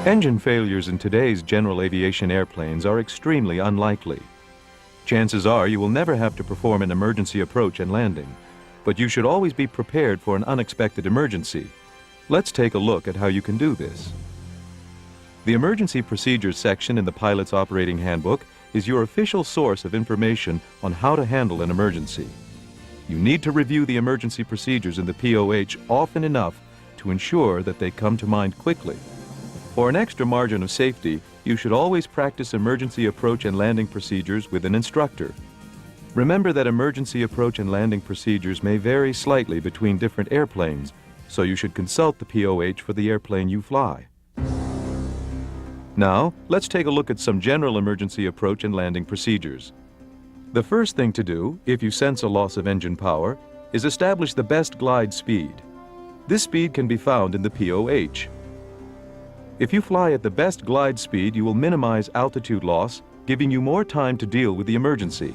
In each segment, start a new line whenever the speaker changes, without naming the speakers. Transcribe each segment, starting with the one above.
Engine failures in today's general aviation airplanes are extremely unlikely. Chances are you will never have to perform an emergency approach and landing, but you should always be prepared for an unexpected emergency. Let's take a look at how you can do this. The Emergency Procedures section in the Pilot's Operating Handbook is your official source of information on how to handle an emergency. You need to review the emergency procedures in the POH often enough to ensure that they come to mind quickly. For an extra margin of safety, you should always practice emergency approach and landing procedures with an instructor. Remember that emergency approach and landing procedures may vary slightly between different airplanes, so you should consult the POH for the airplane you fly. Now, let's take a look at some general emergency approach and landing procedures. The first thing to do, if you sense a loss of engine power, is establish the best glide speed. This speed can be found in the POH. If you fly at the best glide speed, you will minimize altitude loss, giving you more time to deal with the emergency.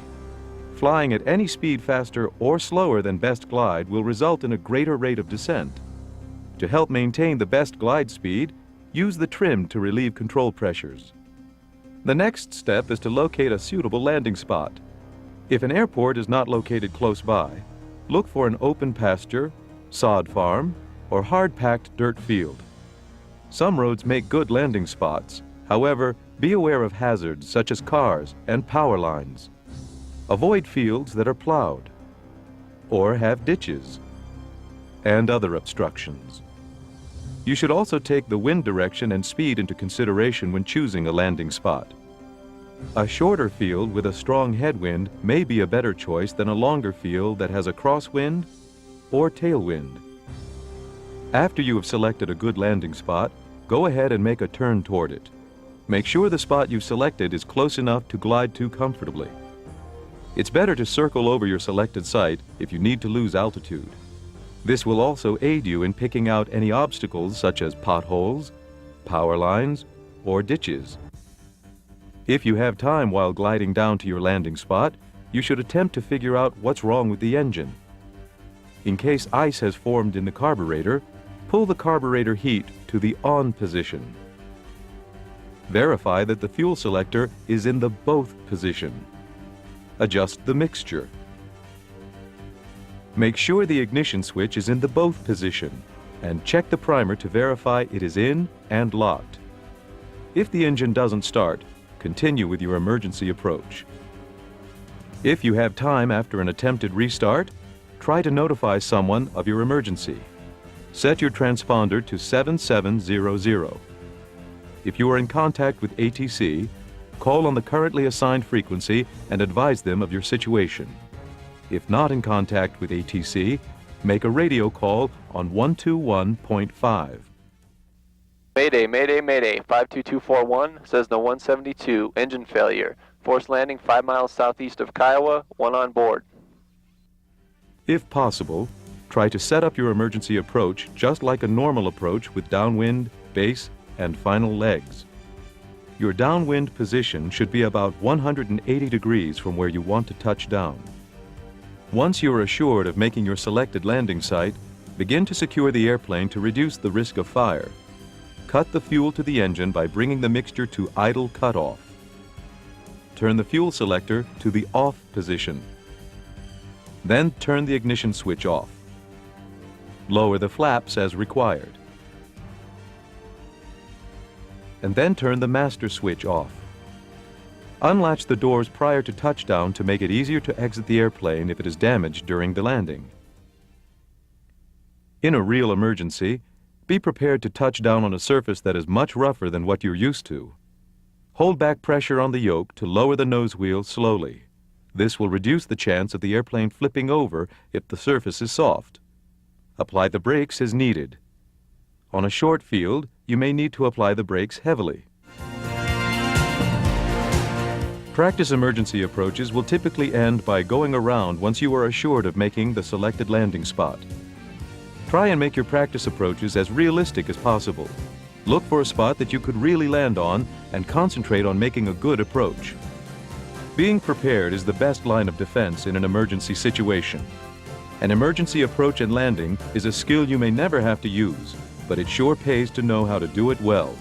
Flying at any speed faster or slower than best glide will result in a greater rate of descent. To help maintain the best glide speed, use the trim to relieve control pressures. The next step is to locate a suitable landing spot. If an airport is not located close by, look for an open pasture, sod farm, or hard-packed dirt field. Some roads make good landing spots. However, be aware of hazards such as cars and power lines. Avoid fields that are plowed or have ditches and other obstructions. You should also take the wind direction and speed into consideration when choosing a landing spot. A shorter field with a strong headwind may be a better choice than a longer field that has a crosswind or tailwind. After you have selected a good landing spot, go ahead and make a turn toward it. Make sure the spot you've selected is close enough to glide to comfortably. It's better to circle over your selected site if you need to lose altitude. This will also aid you in picking out any obstacles such as potholes, power lines, or ditches. If you have time while gliding down to your landing spot, you should attempt to figure out what's wrong with the engine. In case ice has formed in the carburetor, pull the carburetor heat to the on position. Verify that the fuel selector is in the both position. Adjust the mixture. Make sure the ignition switch is in the both position and check the primer to verify it is in and locked. If the engine doesn't start, continue with your emergency approach. If you have time after an attempted restart, try to notify someone of your emergency. Set your transponder to 7700. If you are in contact with ATC, call on the currently assigned frequency and advise them of your situation. If not in contact with ATC, make a radio call on 121.5.
Mayday, mayday, mayday, 52241, says the 172, engine failure. Forced landing 5 miles southeast of Kiowa, one on board.
If possible, try to set up your emergency approach just like a normal approach with downwind, base, and final legs. Your downwind position should be about 180 degrees from where you want to touch down. Once you are assured of making your selected landing site, begin to secure the airplane to reduce the risk of fire. Cut the fuel to the engine by bringing the mixture to idle cutoff. Turn the fuel selector to the off position. Then turn the ignition switch off. Lower the flaps as required. And then turn the master switch off. Unlatch the doors prior to touchdown to make it easier to exit the airplane if it is damaged during the landing. In a real emergency, be prepared to touch down on a surface that is much rougher than what you're used to. Hold back pressure on the yoke to lower the nose wheel slowly. This will reduce the chance of the airplane flipping over if the surface is soft. Apply the brakes as needed. On a short field, you may need to apply the brakes heavily. Practice emergency approaches will typically end by going around once you are assured of making the selected landing spot. Try and make your practice approaches as realistic as possible. Look for a spot that you could really land on and concentrate on making a good approach. Being prepared is the best line of defense in an emergency situation. An emergency approach and landing is a skill you may never have to use, but it sure pays to know how to do it well.